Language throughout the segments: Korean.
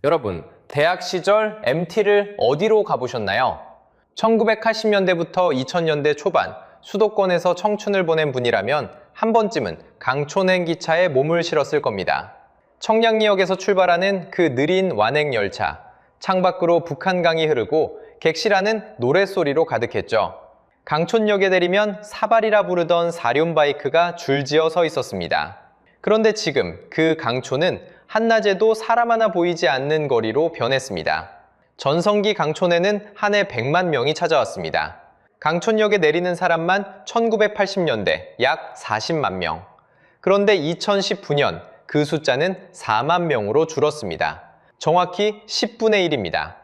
여러분, 대학 시절 MT를 어디로 가보셨나요? 1980년대부터 2000년대 초반 수도권에서 청춘을 보낸 분이라면 한 번쯤은 강촌행 기차에 몸을 실었을 겁니다. 청량리역에서 출발하는 그 느린 완행열차, 창밖으로 북한강이 흐르고 객실안은 노랫소리로 가득했죠. 강촌역에 내리면 사발이라 부르던 사륜바이크가 줄지어 서 있었습니다. 그런데 지금 그 강촌은 한낮에도 사람 하나 보이지 않는 거리로 변했습니다. 전성기 강촌에는 한 해 100만 명이 찾아왔습니다. 강촌역에 내리는 사람만 1980년대 약 40만 명. 그런데 2019년 그 숫자는 4만 명으로 줄었습니다. 정확히 10분의 1입니다.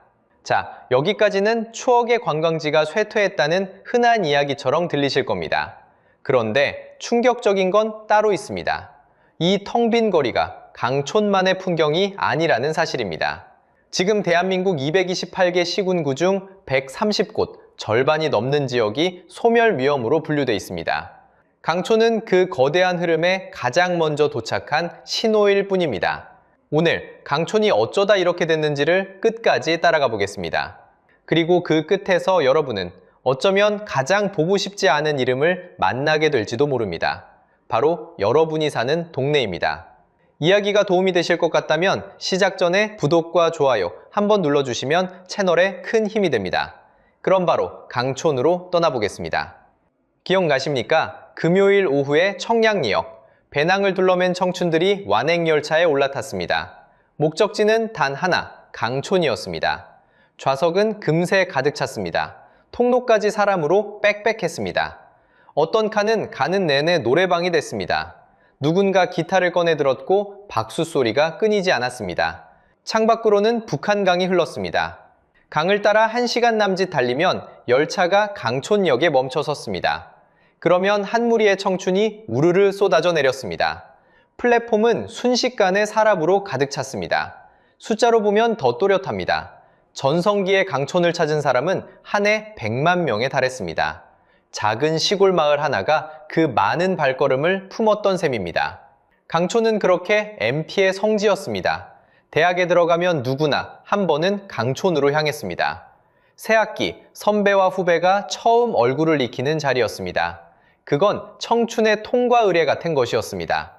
자, 여기까지는 추억의 관광지가 쇠퇴했다는 흔한 이야기처럼 들리실 겁니다. 그런데 충격적인 건 따로 있습니다. 이 텅 빈 거리가 강촌만의 풍경이 아니라는 사실입니다. 지금 대한민국 228개 시군구 중 130곳, 절반이 넘는 지역이 소멸 위험으로 분류돼 있습니다. 강촌은 그 거대한 흐름에 가장 먼저 도착한 신호일 뿐입니다. 오늘 강촌이 어쩌다 이렇게 됐는지를 끝까지 따라가 보겠습니다. 그리고 그 끝에서 여러분은 어쩌면 가장 보고 싶지 않은 이름을 만나게 될지도 모릅니다. 바로 여러분이 사는 동네입니다. 이야기가 도움이 되실 것 같다면 시작 전에 구독과 좋아요 한번 눌러주시면 채널에 큰 힘이 됩니다. 그럼 바로 강촌으로 떠나보겠습니다. 기억나십니까? 금요일 오후에 청량리역, 배낭을 둘러맨 청춘들이 완행열차에 올라탔습니다. 목적지는 단 하나, 강촌이었습니다. 좌석은 금세 가득 찼습니다. 통로까지 사람으로 빽빽했습니다. 어떤 칸은 가는 내내 노래방이 됐습니다. 누군가 기타를 꺼내 들었고 박수 소리가 끊이지 않았습니다. 창밖으로는 북한강이 흘렀습니다. 강을 따라 1시간 남짓 달리면 열차가 강촌역에 멈춰 섰습니다. 그러면 한 무리의 청춘이 우르르 쏟아져 내렸습니다. 플랫폼은 순식간에 사람으로 가득 찼습니다. 숫자로 보면 더 또렷합니다. 전성기의 강촌을 찾은 사람은 한 해 100만 명에 달했습니다. 작은 시골 마을 하나가 그 많은 발걸음을 품었던 셈입니다. 강촌은 그렇게 MT의 성지였습니다. 대학에 들어가면 누구나 한 번은 강촌으로 향했습니다. 새학기, 선배와 후배가 처음 얼굴을 익히는 자리였습니다. 그건 청춘의 통과 의례 같은 것이었습니다.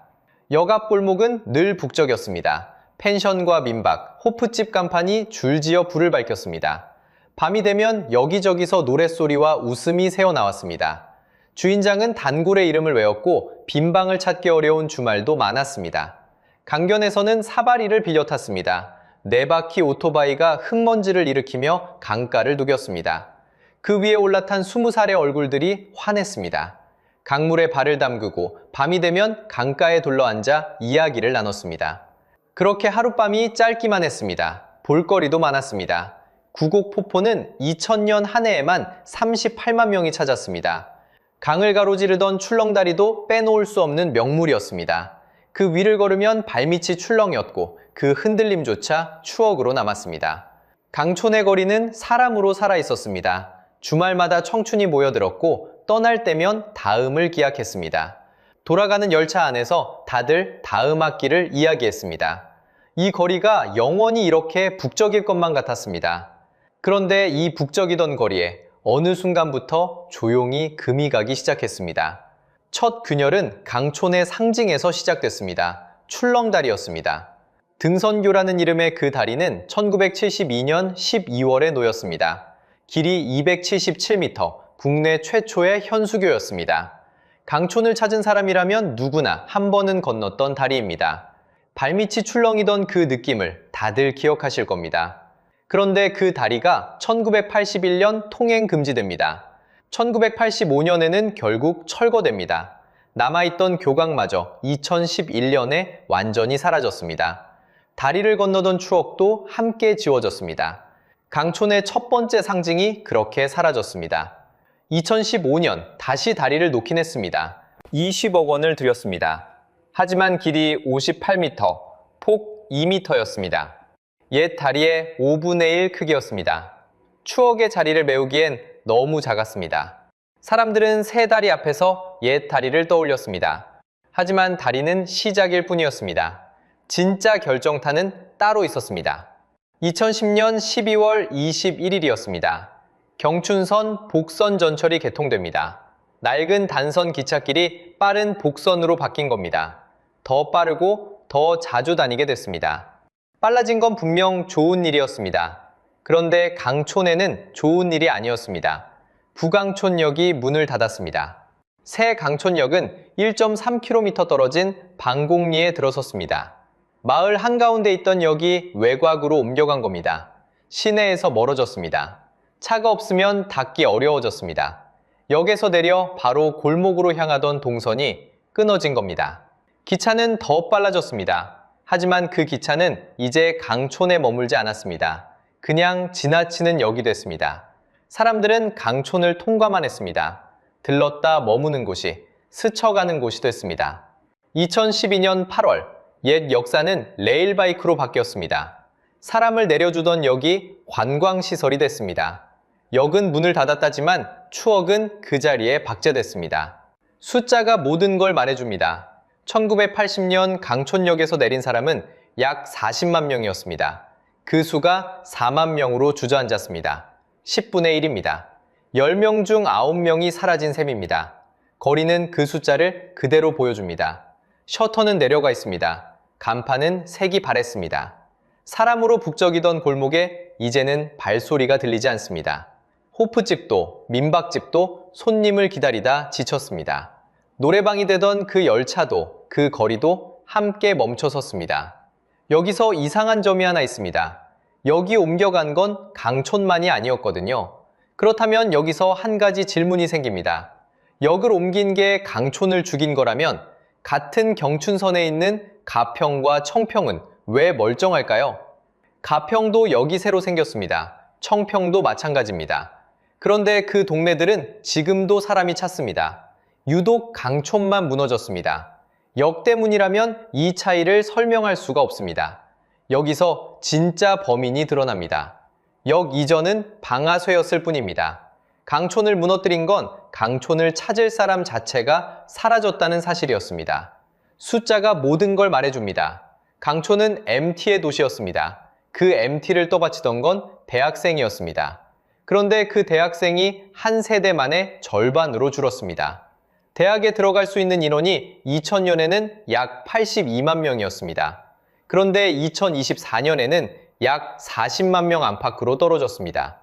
역 앞 골목은 늘 북적였습니다. 펜션과 민박, 호프집 간판이 줄지어 불을 밝혔습니다. 밤이 되면 여기저기서 노랫소리와 웃음이 새어나왔습니다. 주인장은 단골의 이름을 외웠고 빈방을 찾기 어려운 주말도 많았습니다. 강변에서는 사다리를 빌려 탔습니다. 4바퀴 오토바이가 흙먼지를 일으키며 강가를 누겼습니다. 그 위에 올라탄 20살의 얼굴들이 환했습니다. 강물에 발을 담그고 밤이 되면 강가에 둘러앉아 이야기를 나눴습니다. 그렇게 하룻밤이 짧기만 했습니다. 볼거리도 많았습니다. 구곡포포는 2000년 한 해에만 38만 명이 찾았습니다. 강을 가로지르던 출렁다리도 빼놓을 수 없는 명물이었습니다. 그 위를 걸으면 발밑이 출렁였고 그 흔들림조차 추억으로 남았습니다. 강촌의 거리는 사람으로 살아있었습니다. 주말마다 청춘이 모여들었고 떠날 때면 다음을 기약했습니다. 돌아가는 열차 안에서 다들 다음 학기를 이야기했습니다. 이 거리가 영원히 이렇게 북적일 것만 같았습니다. 그런데 이 북적이던 거리에 어느 순간부터 조용히 금이 가기 시작했습니다. 첫 균열은 강촌의 상징에서 시작됐습니다. 출렁다리였습니다. 등선교라는 이름의 그 다리는 1972년 12월에 놓였습니다. 길이 277m, 국내 최초의 현수교였습니다. 강촌을 찾은 사람이라면 누구나 한 번은 건넜던 다리입니다. 발밑이 출렁이던 그 느낌을 다들 기억하실 겁니다. 그런데 그 다리가 1981년 통행 금지됩니다. 1985년에는 결국 철거됩니다. 남아있던 교각마저 2011년에 완전히 사라졌습니다. 다리를 건너던 추억도 함께 지워졌습니다. 강촌의 첫 번째 상징이 그렇게 사라졌습니다. 2015년 다시 다리를 놓긴 했습니다. 20억 원을 들였습니다. 하지만 길이 58m, 폭 2m였습니다. 옛 다리의 5분의 1 크기였습니다. 추억의 자리를 메우기엔 너무 작았습니다. 사람들은 새 다리 앞에서 옛 다리를 떠올렸습니다. 하지만 다리는 시작일 뿐이었습니다. 진짜 결정타는 따로 있었습니다. 2010년 12월 21일이었습니다. 경춘선 복선 전철이 개통됩니다. 낡은 단선 기찻길이 빠른 복선으로 바뀐 겁니다. 더 빠르고 더 자주 다니게 됐습니다. 빨라진 건 분명 좋은 일이었습니다. 그런데 강촌에는 좋은 일이 아니었습니다. 부강촌역이 문을 닫았습니다. 새 강촌역은 1.3km 떨어진 방곡리에 들어섰습니다. 마을 한가운데 있던 역이 외곽으로 옮겨간 겁니다. 시내에서 멀어졌습니다. 차가 없으면 닿기 어려워졌습니다. 역에서 내려 바로 골목으로 향하던 동선이 끊어진 겁니다. 기차는 더 빨라졌습니다. 하지만 그 기차는 이제 강촌에 머물지 않았습니다. 그냥 지나치는 역이 됐습니다. 사람들은 강촌을 통과만 했습니다. 들렀다 머무는 곳이, 스쳐가는 곳이 됐습니다. 2012년 8월, 옛 역사는 레일바이크로 바뀌었습니다. 사람을 내려주던 역이 관광시설이 됐습니다. 역은 문을 닫았다지만 추억은 그 자리에 박제됐습니다. 숫자가 모든 걸 말해줍니다. 1980년 강촌역에서 내린 사람은 약 40만 명이었습니다. 그 수가 4만 명으로 주저앉았습니다. 10분의 1입니다. 10명 중 9명이 사라진 셈입니다. 거리는 그 숫자를 그대로 보여줍니다. 셔터는 내려가 있습니다. 간판은 색이 바랬습니다. 사람으로 북적이던 골목에 이제는 발소리가 들리지 않습니다. 호프집도 민박집도 손님을 기다리다 지쳤습니다. 노래방이 되던 그 열차도 그 거리도 함께 멈춰섰습니다. 여기서 이상한 점이 하나 있습니다. 여기 옮겨간 건 강촌만이 아니었거든요. 그렇다면 여기서 한 가지 질문이 생깁니다. 역을 옮긴 게 강촌을 죽인 거라면 같은 경춘선에 있는 가평과 청평은 왜 멀쩡할까요? 가평도 역이 새로 생겼습니다. 청평도 마찬가지입니다. 그런데 그 동네들은 지금도 사람이 찼습니다. 유독 강촌만 무너졌습니다. 역 때문이라면 이 차이를 설명할 수가 없습니다. 여기서 진짜 범인이 드러납니다. 역 이전은 방아쇠였을 뿐입니다. 강촌을 무너뜨린 건 강촌을 찾을 사람 자체가 사라졌다는 사실이었습니다. 숫자가 모든 걸 말해줍니다. 강촌은 MT의 도시였습니다. 그 MT를 떠받치던 건 대학생이었습니다. 그런데 그 대학생이 한 세대 만에 절반으로 줄었습니다. 대학에 들어갈 수 있는 인원이 2000년에는 약 82만 명이었습니다. 그런데 2024년에는 약 40만 명 안팎으로 떨어졌습니다.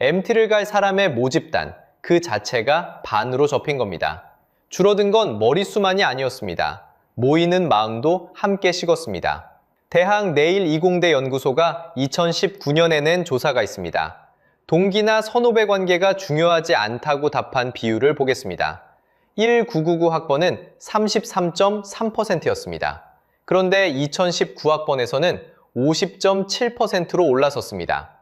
MT를 갈 사람의 모집단, 그 자체가 반으로 접힌 겁니다. 줄어든 건 머릿수만이 아니었습니다. 모이는 마음도 함께 식었습니다. 대학 내일20대 연구소가 2019년에 낸 조사가 있습니다. 동기나 선후배 관계가 중요하지 않다고 답한 비율을 보겠습니다. 1999 학번은 33.3%였습니다. 그런데 2019학번에서는 50.7%로 올라섰습니다.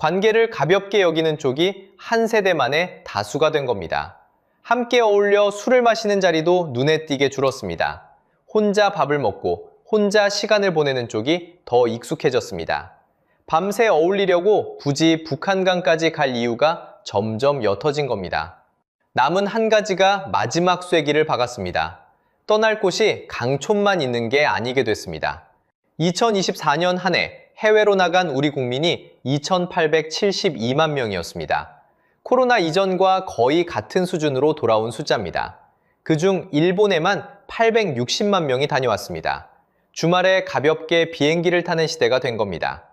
관계를 가볍게 여기는 쪽이 한 세대 만에 다수가 된 겁니다. 함께 어울려 술을 마시는 자리도 눈에 띄게 줄었습니다. 혼자 밥을 먹고 혼자 시간을 보내는 쪽이 더 익숙해졌습니다. 밤새 어울리려고 굳이 북한강까지 갈 이유가 점점 옅어진 겁니다. 남은 한 가지가 마지막 쐐기를 박았습니다. 떠날 곳이 강촌만 있는 게 아니게 됐습니다. 2024년 한 해 해외로 나간 우리 국민이 2,872만 명이었습니다. 코로나 이전과 거의 같은 수준으로 돌아온 숫자입니다. 그중 일본에만 860만 명이 다녀왔습니다. 주말에 가볍게 비행기를 타는 시대가 된 겁니다.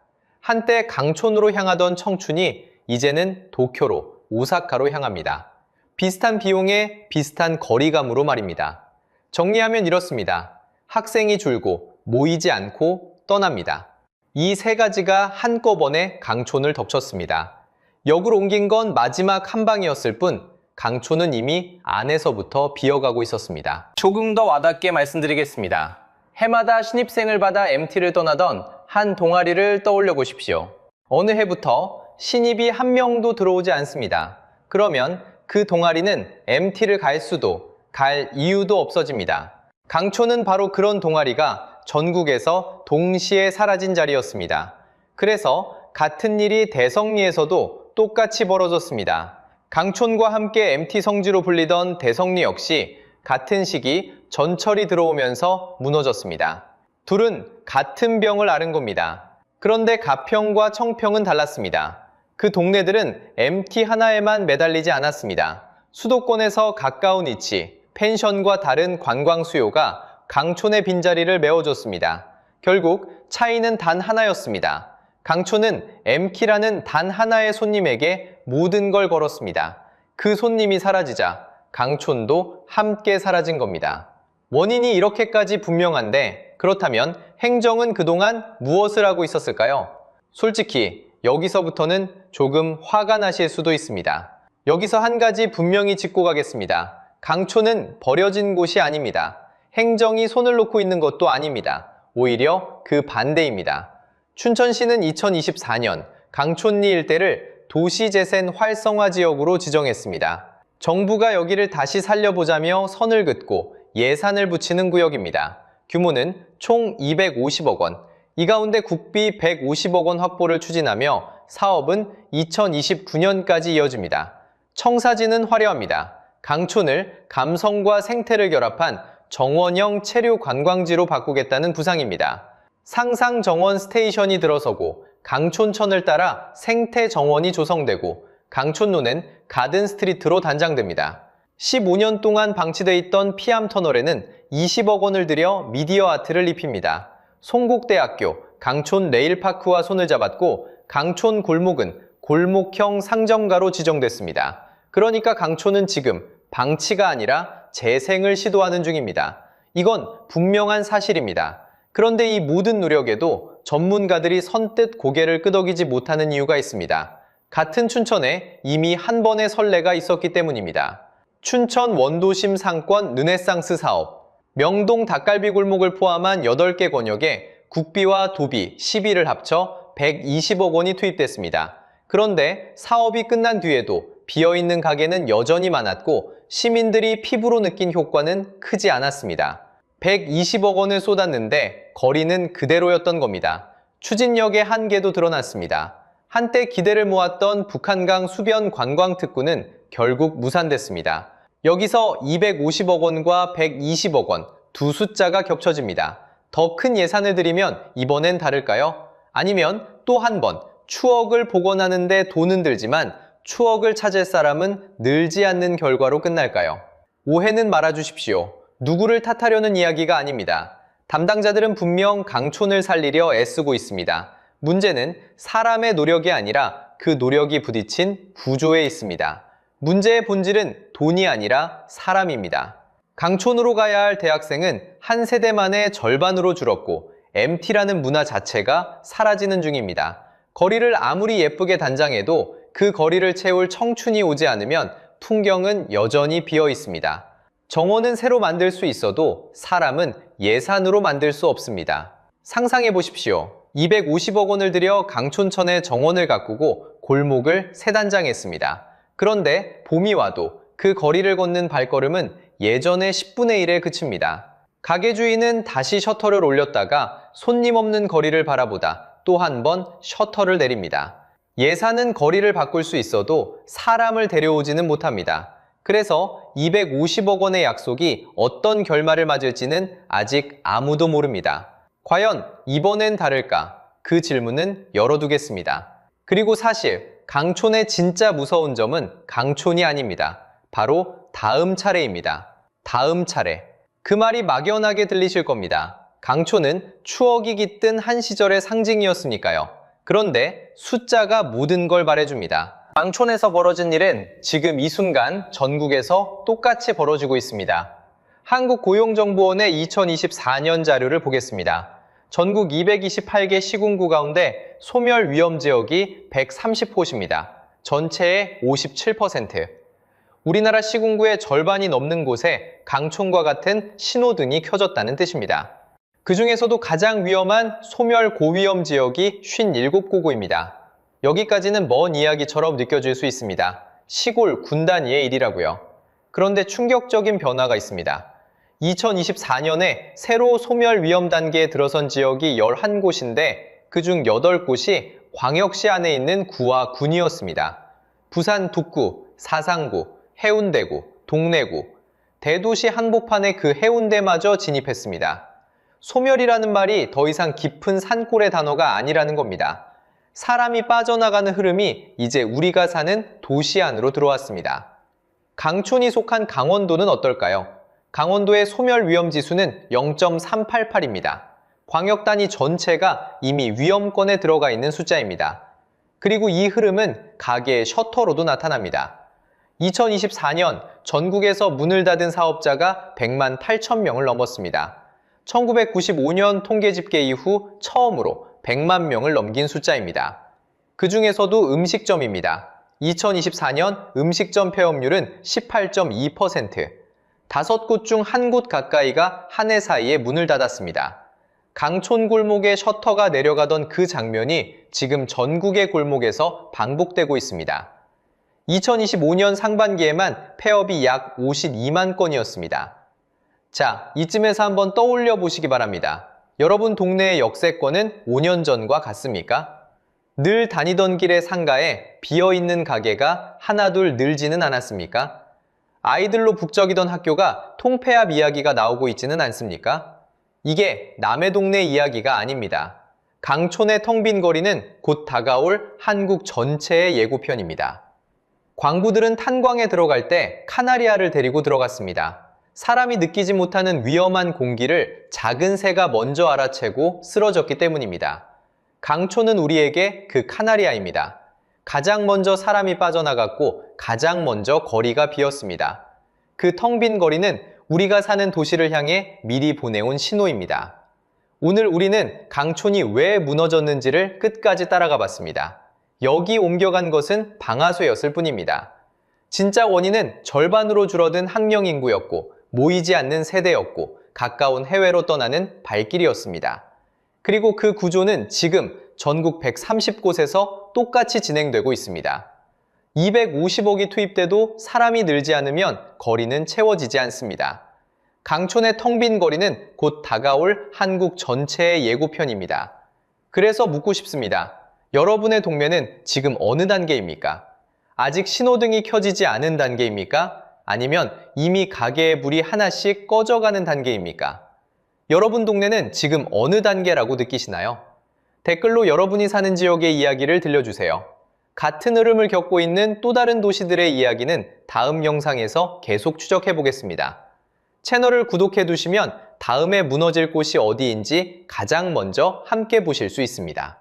한때 강촌으로 향하던 청춘이 이제는 도쿄로, 오사카로 향합니다. 비슷한 비용에 비슷한 거리감으로 말입니다. 정리하면 이렇습니다. 학생이 줄고 모이지 않고 떠납니다. 이 세 가지가 한꺼번에 강촌을 덮쳤습니다. 역으로 옮긴 건 마지막 한 방이었을 뿐 강촌은 이미 안에서부터 비어가고 있었습니다. 조금 더 와닿게 말씀드리겠습니다. 해마다 신입생을 받아 MT를 떠나던 한 동아리를 떠올려 보십시오. 어느 해부터 신입이 한 명도 들어오지 않습니다. 그러면 그 동아리는 MT를 갈 수도, 갈 이유도 없어집니다. 강촌은 바로 그런 동아리가 전국에서 동시에 사라진 자리였습니다. 그래서 같은 일이 대성리에서도 똑같이 벌어졌습니다. 강촌과 함께 MT 성지로 불리던 대성리 역시 같은 시기 전철이 들어오면서 무너졌습니다. 둘은 같은 병을 앓은 겁니다. 그런데 가평과 청평은 달랐습니다. 그 동네들은 MT 하나에만 매달리지 않았습니다. 수도권에서 가까운 위치, 펜션과 다른 관광 수요가 강촌의 빈자리를 메워줬습니다. 결국 차이는 단 하나였습니다. 강촌은 MT라는 단 하나의 손님에게 모든 걸 걸었습니다. 그 손님이 사라지자 강촌도 함께 사라진 겁니다. 원인이 이렇게까지 분명한데 그렇다면 행정은 그동안 무엇을 하고 있었을까요? 솔직히 여기서부터는 조금 화가 나실 수도 있습니다. 여기서 한 가지 분명히 짚고 가겠습니다. 강촌은 버려진 곳이 아닙니다. 행정이 손을 놓고 있는 것도 아닙니다. 오히려 그 반대입니다. 춘천시는 2024년 강촌리 일대를 도시재생 활성화 지역으로 지정했습니다. 정부가 여기를 다시 살려보자며 선을 긋고 예산을 붙이는 구역입니다. 규모는 총 250억 원, 이 가운데 국비 150억 원 확보를 추진하며 사업은 2029년까지 이어집니다. 청사진은 화려합니다. 강촌을 감성과 생태를 결합한 정원형 체류 관광지로 바꾸겠다는 부상입니다. 상상 정원 스테이션이 들어서고 강촌천을 따라 생태 정원이 조성되고 강촌로는 가든 스트리트로 단장됩니다. 15년 동안 방치돼 있던 피암 터널에는 20억 원을 들여 미디어 아트를 입힙니다. 송곡대학교 강촌 레일파크와 손을 잡았고 강촌 골목은 골목형 상점가로 지정됐습니다. 그러니까 강촌은 지금 방치가 아니라 재생을 시도하는 중입니다. 이건 분명한 사실입니다. 그런데 이 모든 노력에도 전문가들이 선뜻 고개를 끄덕이지 못하는 이유가 있습니다. 같은 춘천에 이미 한 번의 선례가 있었기 때문입니다. 춘천 원도심 상권 르네상스 사업. 명동 닭갈비 골목을 포함한 8개 권역에 국비와 도비, 시비를 합쳐 120억 원이 투입됐습니다. 그런데 사업이 끝난 뒤에도 비어있는 가게는 여전히 많았고 시민들이 피부로 느낀 효과는 크지 않았습니다. 120억 원을 쏟았는데 거리는 그대로였던 겁니다. 추진력의 한계도 드러났습니다. 한때 기대를 모았던 북한강 수변 관광특구는 결국 무산됐습니다. 여기서 250억 원과 120억 원, 두 숫자가 겹쳐집니다. 더 큰 예산을 들이면 이번엔 다를까요? 아니면 또 한 번 추억을 복원하는 데 돈은 들지만 추억을 찾을 사람은 늘지 않는 결과로 끝날까요? 오해는 말아주십시오. 누구를 탓하려는 이야기가 아닙니다. 담당자들은 분명 강촌을 살리려 애쓰고 있습니다. 문제는 사람의 노력이 아니라 그 노력이 부딪힌 구조에 있습니다. 문제의 본질은 돈이 아니라 사람입니다. 강촌으로 가야 할 대학생은 한 세대 만에 절반으로 줄었고 MT라는 문화 자체가 사라지는 중입니다. 거리를 아무리 예쁘게 단장해도 그 거리를 채울 청춘이 오지 않으면 풍경은 여전히 비어 있습니다. 정원은 새로 만들 수 있어도 사람은 예산으로 만들 수 없습니다. 상상해 보십시오. 250억 원을 들여 강촌천의 정원을 가꾸고 골목을 새 단장했습니다. 그런데 봄이 와도 그 거리를 걷는 발걸음은 예전의 10분의 1에 그칩니다. 가게 주인은 다시 셔터를 올렸다가 손님 없는 거리를 바라보다 또 한 번 셔터를 내립니다. 예산은 거리를 바꿀 수 있어도 사람을 데려오지는 못합니다. 그래서 250억 원의 약속이 어떤 결말을 맞을지는 아직 아무도 모릅니다. 과연 이번엔 다를까? 그 질문은 열어두겠습니다. 그리고 사실 강촌의 진짜 무서운 점은 강촌이 아닙니다. 바로 다음 차례입니다. 다음 차례. 그 말이 막연하게 들리실 겁니다. 강촌은 추억이 깃든 한 시절의 상징이었으니까요. 그런데 숫자가 모든 걸 말해줍니다. 강촌에서 벌어진 일은 지금 이 순간 전국에서 똑같이 벌어지고 있습니다. 한국고용정보원의 2024년 자료를 보겠습니다. 전국 228개 시군구 가운데 소멸 위험 지역이 130호시입니다. 전체의 57%. 우리나라 시군구의 절반이 넘는 곳에 강촌과 같은 신호등이 켜졌다는 뜻입니다. 그 중에서도 가장 위험한 소멸 고위험 지역이 57곳구입니다. 여기까지는 먼 이야기처럼 느껴질 수 있습니다. 시골 군 단위의 일이라고요. 그런데 충격적인 변화가 있습니다. 2024년에 새로 소멸 위험 단계에 들어선 지역이 11곳인데 그중 8곳이 광역시 안에 있는 구와 군이었습니다. 부산 북구, 사상구, 해운대구, 동래구, 대도시 한복판에 그 해운대마저 진입했습니다. 소멸이라는 말이 더 이상 깊은 산골의 단어가 아니라는 겁니다. 사람이 빠져나가는 흐름이 이제 우리가 사는 도시 안으로 들어왔습니다. 강촌이 속한 강원도는 어떨까요? 강원도의 소멸 위험 지수는 0.388입니다. 광역 단위 전체가 이미 위험권에 들어가 있는 숫자입니다. 그리고 이 흐름은 가게의 셔터로도 나타납니다. 2024년 전국에서 문을 닫은 사업자가 100만 8천 명을 넘었습니다. 1995년 통계 집계 이후 처음으로 100만 명을 넘긴 숫자입니다. 그 중에서도 음식점입니다. 2024년 음식점 폐업률은 18.2%, 5곳 중 1곳 가까이가 한 해 사이에 문을 닫았습니다. 강촌 골목에 셔터가 내려가던 그 장면이 지금 전국의 골목에서 반복되고 있습니다. 2025년 상반기에만 폐업이 약 52만 건이었습니다. 자, 이쯤에서 한번 떠올려 보시기 바랍니다. 여러분 동네의 역세권은 5년 전과 같습니까? 늘 다니던 길의 상가에 비어있는 가게가 하나둘 늘지는 않았습니까? 아이들로 북적이던 학교가 통폐합 이야기가 나오고 있지는 않습니까? 이게 남의 동네 이야기가 아닙니다. 강촌의 텅 빈 거리는 곧 다가올 한국 전체의 예고편입니다. 광부들은 탄광에 들어갈 때 카나리아를 데리고 들어갔습니다. 사람이 느끼지 못하는 위험한 공기를 작은 새가 먼저 알아채고 쓰러졌기 때문입니다. 강촌은 우리에게 그 카나리아입니다. 가장 먼저 사람이 빠져나갔고 가장 먼저 거리가 비었습니다. 그 텅 빈 거리는 우리가 사는 도시를 향해 미리 보내온 신호입니다. 오늘 우리는 강촌이 왜 무너졌는지를 끝까지 따라가 봤습니다. 여기 옮겨간 것은 방아쇠였을 뿐입니다. 진짜 원인은 절반으로 줄어든 학령 인구였고 모이지 않는 세대였고 가까운 해외로 떠나는 발길이었습니다. 그리고 그 구조는 지금 전국 130곳에서 똑같이 진행되고 있습니다. 250억이 투입돼도 사람이 늘지 않으면 거리는 채워지지 않습니다. 강촌의 텅 빈 거리는 곧 다가올 한국 전체의 예고편입니다. 그래서 묻고 싶습니다. 여러분의 동네는 지금 어느 단계입니까? 아직 신호등이 켜지지 않은 단계입니까? 아니면 이미 가게의 불이 하나씩 꺼져가는 단계입니까? 여러분 동네는 지금 어느 단계라고 느끼시나요? 댓글로 여러분이 사는 지역의 이야기를 들려주세요. 같은 흐름을 겪고 있는 또 다른 도시들의 이야기는 다음 영상에서 계속 추적해 보겠습니다. 채널을 구독해 두시면 다음에 무너질 곳이 어디인지 가장 먼저 함께 보실 수 있습니다.